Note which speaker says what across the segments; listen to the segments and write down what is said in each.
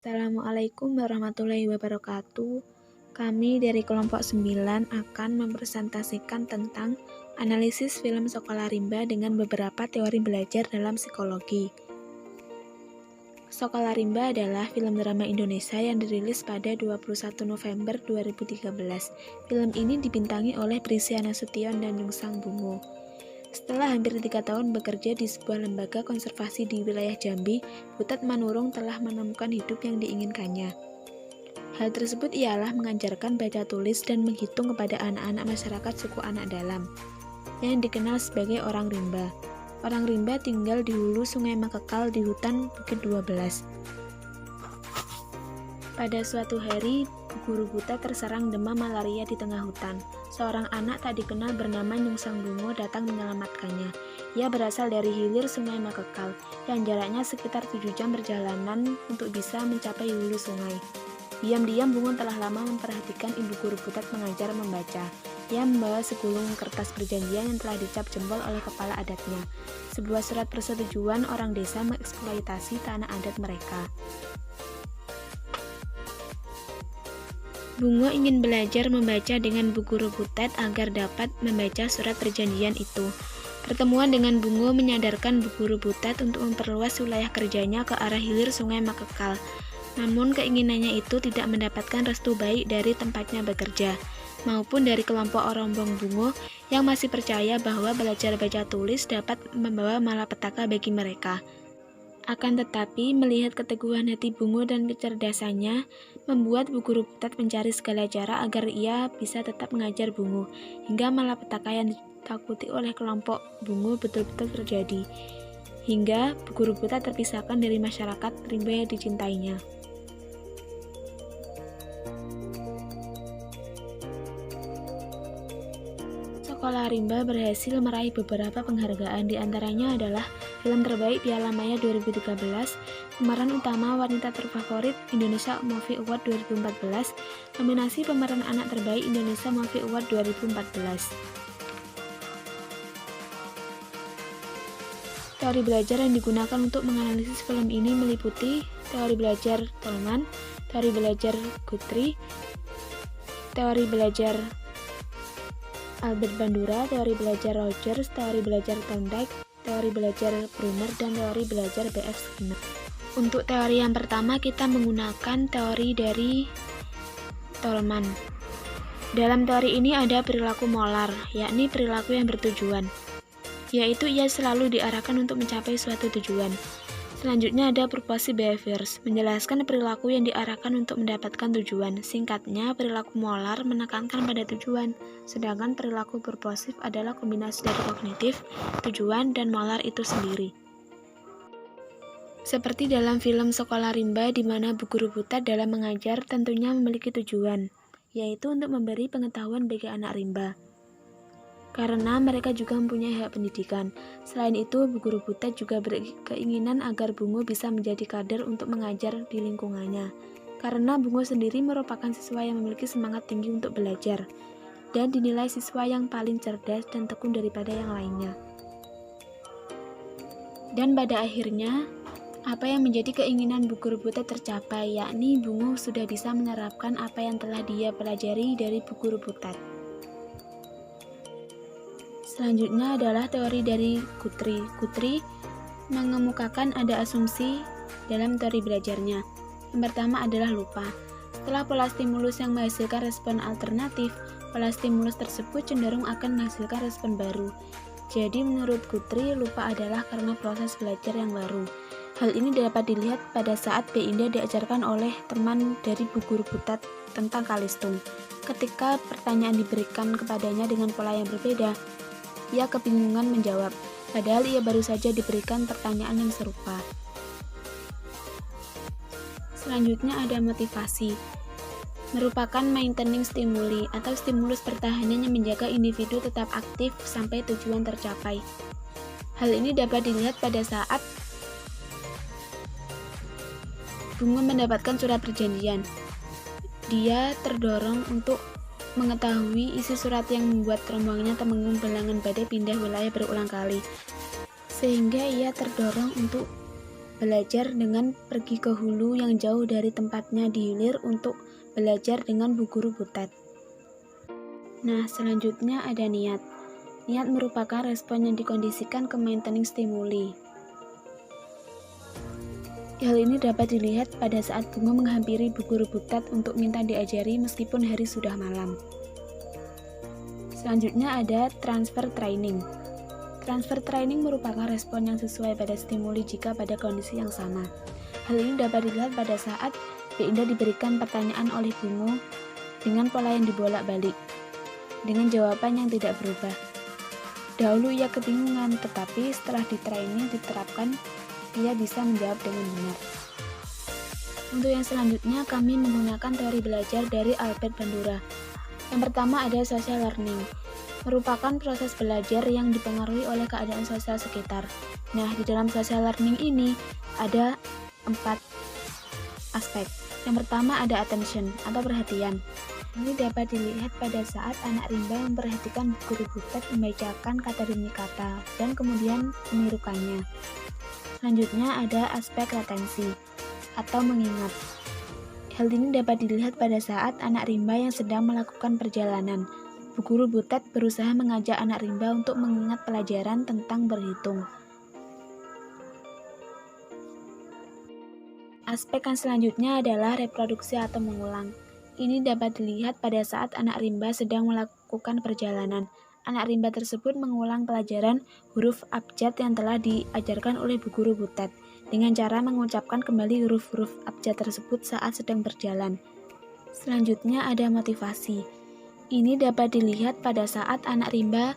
Speaker 1: Assalamualaikum warahmatullahi wabarakatuh. Kami dari kelompok 9 akan mempresentasikan tentang analisis film Sekolah Rimba dengan beberapa teori belajar dalam psikologi. Sekolah Rimba adalah film drama Indonesia yang dirilis pada 21 November 2013. Film ini dibintangi oleh Prisya Nasution dan Yungsang Bungo. Setelah hampir 3 tahun bekerja di sebuah lembaga konservasi di wilayah Jambi, Butet Manurung telah menemukan hidup yang diinginkannya. Hal tersebut ialah mengajarkan baca tulis dan menghitung kepada anak-anak masyarakat suku Anak Dalam, yang dikenal sebagai orang rimba. Orang rimba tinggal di hulu Sungai Makekal di hutan Bukit 12. Pada suatu hari, guru Butet terserang demam malaria di tengah hutan. Seorang anak tak dikenal bernama Yungsang Bungo datang menyelamatkannya. Ia berasal dari hilir Sungai Makekal, yang jaraknya sekitar 7 jam perjalanan untuk bisa mencapai hulu sungai. Diam-diam Bungo telah lama memperhatikan ibu guru Butet mengajar membaca. Ia membawa segulung kertas perjanjian yang telah dicap jempol oleh kepala adatnya. Sebuah surat persetujuan orang desa mengeksploitasi tanah adat mereka. Bungo ingin belajar membaca dengan Bu Guru Butet agar dapat membaca surat perjanjian itu. Pertemuan dengan Bungo menyadarkan Bu Guru Butet untuk memperluas wilayah kerjanya ke arah hilir Sungai Makekal. Namun keinginannya itu tidak mendapatkan restu baik dari tempatnya bekerja, maupun dari kelompok rombong Bungo yang masih percaya bahwa belajar baca tulis dapat membawa malapetaka bagi mereka. Akan tetapi, melihat keteguhan hati Bungo dan kecerdasannya, membuat Bu Guru Butet mencari segala cara agar ia bisa tetap mengajar Bungo, hingga malapetaka yang ditakuti oleh kelompok Bungo betul-betul terjadi, hingga Bu Guru Butet terpisahkan dari masyarakat rimba yang dicintainya. Sekolah Rimba berhasil meraih beberapa penghargaan, diantaranya adalah film terbaik Piala Maya 2013, pemeran utama wanita terfavorit Indonesia Movie Award 2014, nominasi pemeran anak terbaik Indonesia Movie Award 2014. Teori belajar yang digunakan untuk menganalisis film ini meliputi teori belajar Tolman, teori belajar Guthrie, teori belajar Albert Bandura, teori belajar Rogers, teori belajar Thorndike, teori belajar Brunner, dan teori belajar B.F. Skinner. Untuk teori yang pertama, kita menggunakan teori dari Tolman. Dalam teori ini ada perilaku molar, yakni perilaku yang bertujuan, yaitu ia selalu diarahkan untuk mencapai suatu tujuan. Selanjutnya ada purposive behaviors, menjelaskan perilaku yang diarahkan untuk mendapatkan tujuan. Singkatnya, perilaku molar menekankan pada tujuan, sedangkan perilaku purposive adalah kombinasi dari kognitif, tujuan, dan molar itu sendiri. Seperti dalam film Sekolah Rimba, di mana Bu Guru Butet dalam mengajar tentunya memiliki tujuan, yaitu untuk memberi pengetahuan bagi anak rimba, karena mereka juga mempunyai hak pendidikan. Selain itu, Bu Guru Butet juga berkeinginan agar Bungo bisa menjadi kader untuk mengajar di lingkungannya, karena Bungo sendiri merupakan siswa yang memiliki semangat tinggi untuk belajar, dan dinilai siswa yang paling cerdas dan tekun daripada yang lainnya. Dan pada akhirnya, apa yang menjadi keinginan Bu Guru Butet tercapai, yakni Bungo sudah bisa menerapkan apa yang telah dia pelajari dari Bu Guru Butet. Selanjutnya adalah teori dari Guthrie. Guthrie mengemukakan ada asumsi dalam teori belajarnya. Yang pertama adalah lupa. Setelah pola stimulus yang menghasilkan respon alternatif, pola stimulus tersebut cenderung akan menghasilkan respon baru. Jadi menurut Guthrie, lupa adalah karena proses belajar yang baru. Hal ini dapat dilihat pada saat B. Indah diajarkan oleh teman dari Bu Guru Butet tentang kalistung. Ketika pertanyaan diberikan kepadanya dengan pola yang berbeda, ia kebingungan menjawab, padahal ia baru saja diberikan pertanyaan yang serupa. Selanjutnya ada motivasi, merupakan maintaining stimuli atau stimulus pertahanan yang menjaga individu tetap aktif sampai tujuan tercapai. Hal ini dapat dilihat pada saat Bungo mendapatkan surat perjanjian. Dia terdorong untuk mengetahui isi surat yang membuat rombongannya Temenggung Belangan Badai pindah wilayah berulang kali, sehingga ia terdorong untuk belajar dengan pergi ke hulu yang jauh dari tempatnya di hilir untuk belajar dengan bu guru butet. Nah, selanjutnya ada niat. Niat merupakan respon yang dikondisikan ke maintaining stimuli. Hal ini dapat dilihat pada saat Bungo menghampiri bu guru butet untuk minta diajari meskipun hari sudah malam. Selanjutnya ada transfer training. Transfer training merupakan respon yang sesuai pada stimuli jika pada kondisi yang sama. Hal ini dapat dilihat pada saat Belinda diberikan pertanyaan oleh Bungo dengan pola yang dibolak-balik, dengan jawaban yang tidak berubah. Dahulu ia kebingungan, tetapi setelah di-training diterapkan, ia bisa menjawab dengan benar. Untuk yang selanjutnya, kami menggunakan teori belajar dari Albert Bandura. Yang pertama ada social learning, merupakan proses belajar yang dipengaruhi oleh keadaan sosial sekitar. Nah, di dalam social learning ini ada 4 aspek. Yang pertama ada attention atau perhatian. Ini dapat dilihat pada saat anak rimba memperhatikan bu guru butet membacakan kata demi kata dan kemudian menirukannya. Selanjutnya ada aspek retensi atau mengingat. Hal ini dapat dilihat pada saat anak rimba yang sedang melakukan perjalanan. Bu guru butet berusaha mengajak anak rimba untuk mengingat pelajaran tentang berhitung. Aspek yang selanjutnya adalah reproduksi atau mengulang. Ini dapat dilihat pada saat anak rimba sedang melakukan perjalanan. Anak rimba tersebut mengulang pelajaran huruf abjad yang telah diajarkan oleh bu guru butet dengan cara mengucapkan kembali huruf-huruf abjad tersebut saat sedang berjalan. Selanjutnya ada motivasi. Ini dapat dilihat pada saat anak rimba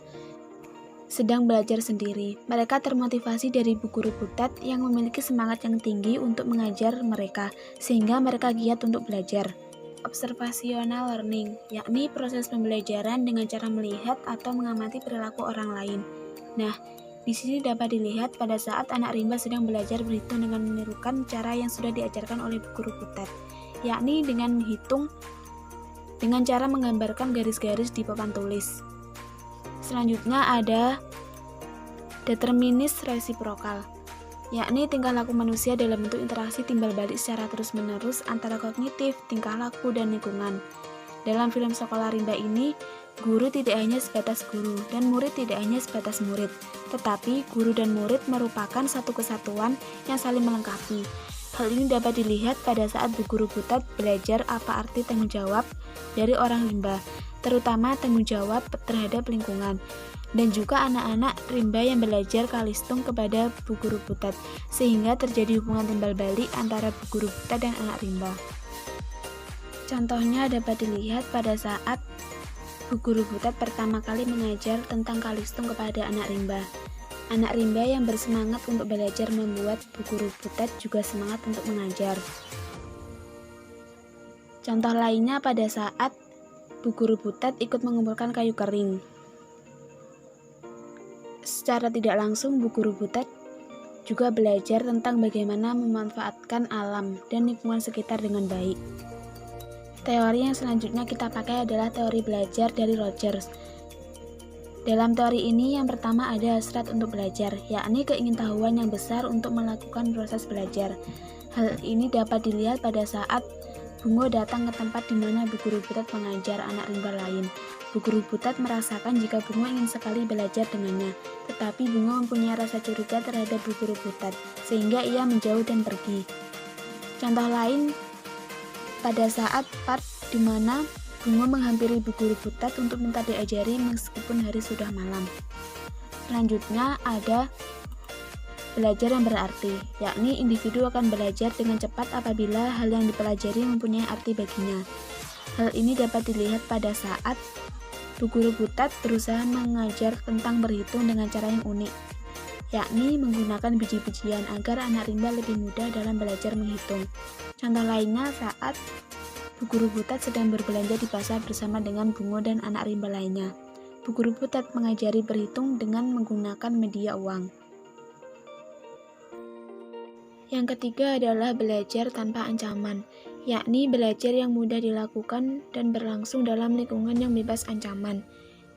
Speaker 1: sedang belajar sendiri. Mereka termotivasi dari bu guru butet yang memiliki semangat yang tinggi untuk mengajar mereka, sehingga mereka giat untuk belajar. Observational learning, yakni proses pembelajaran dengan cara melihat atau mengamati perilaku orang lain. Nah, di sini dapat dilihat pada saat anak rimba sedang belajar berhitung dengan menirukan cara yang sudah diajarkan oleh bu guru butet, yakni dengan menghitung dengan cara menggambarkan garis-garis di papan tulis. Selanjutnya ada determinis resiprokal, yakni tingkah laku manusia dalam bentuk interaksi timbal balik secara terus-menerus antara kognitif, tingkah laku, dan lingkungan. Dalam film Sekolah Rimba ini, guru tidak hanya sebatas guru dan murid tidak hanya sebatas murid, tetapi guru dan murid merupakan satu kesatuan yang saling melengkapi. Hal ini dapat dilihat pada saat bu guru butet belajar apa arti tanggung jawab dari orang rimba, terutama tanggung jawab terhadap lingkungan. Dan juga anak-anak rimba yang belajar kalistung kepada bu guru butet, sehingga terjadi hubungan timbal balik antara bu guru butet dan anak rimba. Contohnya dapat dilihat pada saat bu guru butet pertama kali mengajar tentang kalistung kepada anak rimba. Anak rimba yang bersemangat untuk belajar membuat bu guru butet juga semangat untuk mengajar. Contoh lainnya pada saat bu guru butet ikut mengumpulkan kayu kering. Secara tidak langsung, bu guru butet juga belajar tentang bagaimana memanfaatkan alam dan lingkungan sekitar dengan baik. Teori yang selanjutnya kita pakai adalah teori belajar dari Rogers. Dalam teori ini, yang pertama ada hasrat untuk belajar, yakni keingintahuan yang besar untuk melakukan proses belajar. Hal ini dapat dilihat pada saat Bungo datang ke tempat di mana bu guru butet mengajar anak rimba lain. Bu guru butet merasakan jika Bungo ingin sekali belajar dengannya, tetapi Bungo mempunyai rasa curiga terhadap bu guru butet, sehingga ia menjauh dan pergi. Contoh lain, pada saat part di mana Bungo menghampiri bu guru butet untuk minta diajari meskipun hari sudah malam. Selanjutnya ada belajar yang berarti, yakni individu akan belajar dengan cepat apabila hal yang dipelajari mempunyai arti baginya. Hal ini dapat dilihat pada saat bu guru butet berusaha mengajar tentang berhitung dengan cara yang unik, yakni menggunakan biji-bijian agar anak rimba lebih mudah dalam belajar menghitung. Contoh lainnya saat bu guru butet sedang berbelanja di pasar bersama dengan Bungo dan anak rimba lainnya. Bu guru butet mengajari berhitung dengan menggunakan media uang. Yang ketiga adalah belajar tanpa ancaman, yakni belajar yang mudah dilakukan dan berlangsung dalam lingkungan yang bebas ancaman.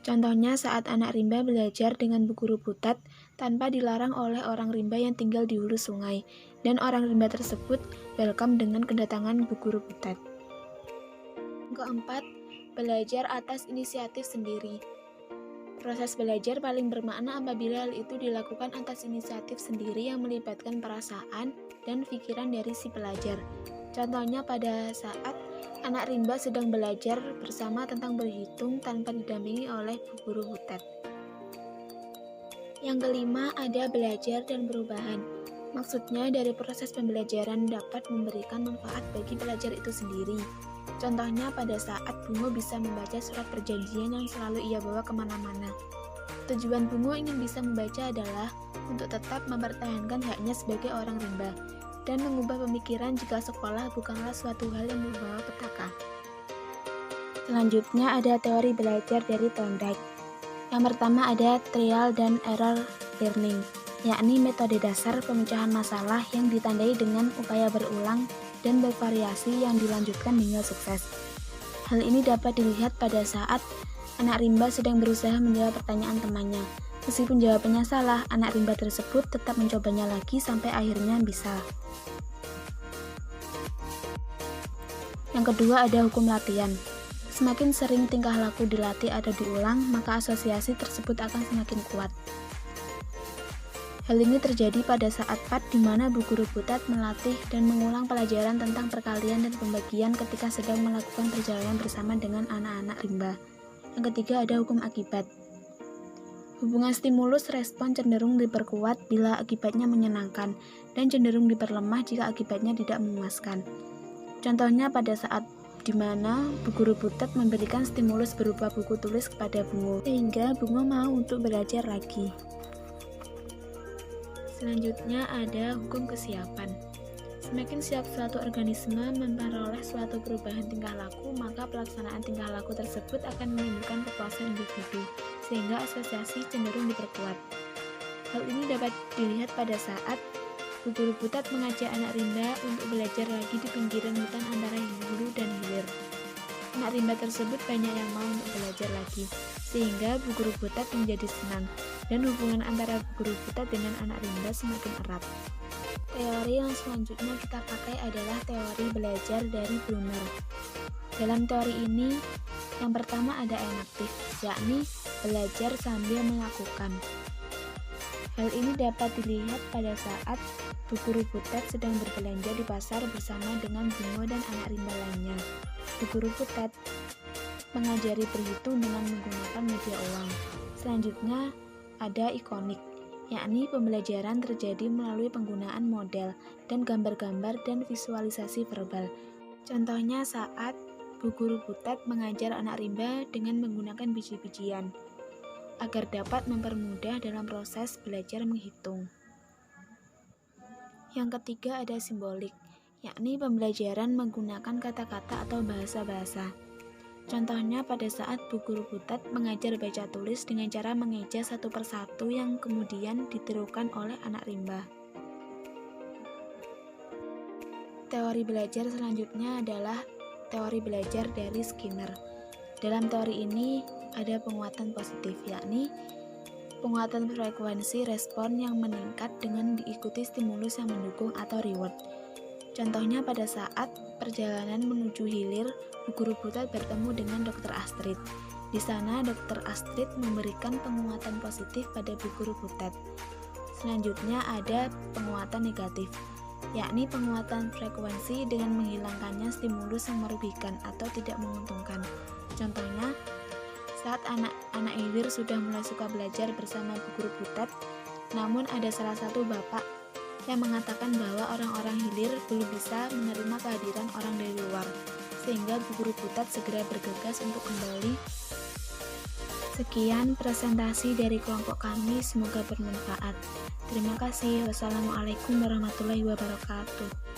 Speaker 1: Contohnya saat anak rimba belajar dengan bu guru butet tanpa dilarang oleh orang rimba yang tinggal di hulu sungai. dan orang rimba tersebut welcome dengan kedatangan Bu Guru Butet. Keempat, belajar atas inisiatif sendiri. Proses belajar paling bermakna apabila hal itu dilakukan atas inisiatif sendiri yang melibatkan perasaan dan pikiran dari si pelajar. Contohnya pada saat anak rimba sedang belajar bersama tentang berhitung tanpa didampingi oleh Bu Guru Butet. Yang kelima, ada belajar dan perubahan. Maksudnya dari proses pembelajaran dapat memberikan manfaat bagi pelajar itu sendiri. Contohnya pada saat Bungo bisa membaca surat perjanjian yang selalu ia bawa kemana-mana. Tujuan Bungo ingin bisa membaca adalah untuk tetap mempertahankan haknya sebagai orang rimba dan mengubah pemikiran jika sekolah bukanlah suatu hal yang membawa petaka. Selanjutnya ada teori belajar dari Thorndike. Yang pertama ada trial dan error learning, yakni metode dasar pemecahan masalah yang ditandai dengan upaya berulang dan bervariasi yang dilanjutkan hingga sukses. Hal ini dapat dilihat pada saat anak rimba sedang berusaha menjawab pertanyaan temannya. Meskipun jawabannya salah, anak rimba tersebut tetap mencobanya lagi sampai akhirnya bisa. Yang kedua ada hukum latihan. Semakin sering tingkah laku dilatih atau diulang, maka asosiasi tersebut akan semakin kuat. Hal ini terjadi pada saat part di mana Bu Guru Butet melatih dan mengulang pelajaran tentang perkalian dan pembagian ketika sedang melakukan perjalanan bersama dengan anak-anak rimba. Yang ketiga ada hukum akibat. Hubungan stimulus respon cenderung diperkuat bila akibatnya menyenangkan dan cenderung diperlemah jika akibatnya tidak memuaskan. Contohnya pada saat di mana Bu Guru Butet memberikan stimulus berupa buku tulis kepada Bungo, sehingga Bungo mau untuk belajar lagi. Selanjutnya ada hukum kesiapan. Semakin siap suatu organisme memperoleh suatu perubahan tingkah laku, maka pelaksanaan tingkah laku tersebut akan menimbulkan kepuasan individu, sehingga asosiasi cenderung diperkuat. Hal ini dapat dilihat pada saat Bu Guru Butet mengajak anak rimba untuk belajar lagi di pinggiran hutan antara hulu dan hilir. Anak rimba tersebut banyak yang mau untuk belajar lagi, sehingga Bu Guru Butet menjadi senang, dan hubungan antara Bu Guru Butet dengan anak rimba semakin erat. Teori yang selanjutnya kita pakai adalah teori belajar dari Brunner. Dalam teori ini, yang pertama ada enaktif, yakni belajar sambil melakukan. Hal ini dapat dilihat pada saat Bu Guru Butet sedang berbelanja di pasar bersama dengan Bungo dan anak rimba lainnya. Bu Guru Butet mengajari berhitung dengan menggunakan media uang. Selanjutnya ada ikonik, yakni pembelajaran terjadi melalui penggunaan model dan gambar-gambar dan visualisasi verbal. Contohnya saat Bu Guru Butet mengajar anak rimba dengan menggunakan biji-bijian agar dapat mempermudah dalam proses belajar menghitung. Yang ketiga ada simbolik, yakni pembelajaran menggunakan kata-kata atau bahasa-bahasa. Contohnya pada saat Bu Guru Butet mengajar baca tulis dengan cara mengeja satu persatu yang kemudian ditirukan oleh anak rimba. Teori belajar selanjutnya adalah teori belajar dari Skinner. Dalam teori ini ada penguatan positif, yakni penguatan frekuensi respon yang meningkat dengan diikuti stimulus yang mendukung atau reward. Contohnya pada saat perjalanan menuju hilir, Bu Guru Butet bertemu dengan Dr. Astrid. Di sana, Dr. Astrid memberikan penguatan positif pada Bu Guru Butet. Selanjutnya ada penguatan negatif, yakni penguatan frekuensi dengan menghilangkannya stimulus yang merugikan atau tidak menguntungkan. Contohnya, saat anak-anak hilir sudah mulai suka belajar bersama Bu Guru Butet, namun ada salah satu bapak yang mengatakan bahwa orang-orang hilir belum bisa menerima kehadiran orang dari luar, sehingga Bu Guru Butet segera bergegas untuk kembali. Sekian presentasi dari kelompok kami, semoga bermanfaat. Terima kasih. Wassalamualaikum warahmatullahi wabarakatuh.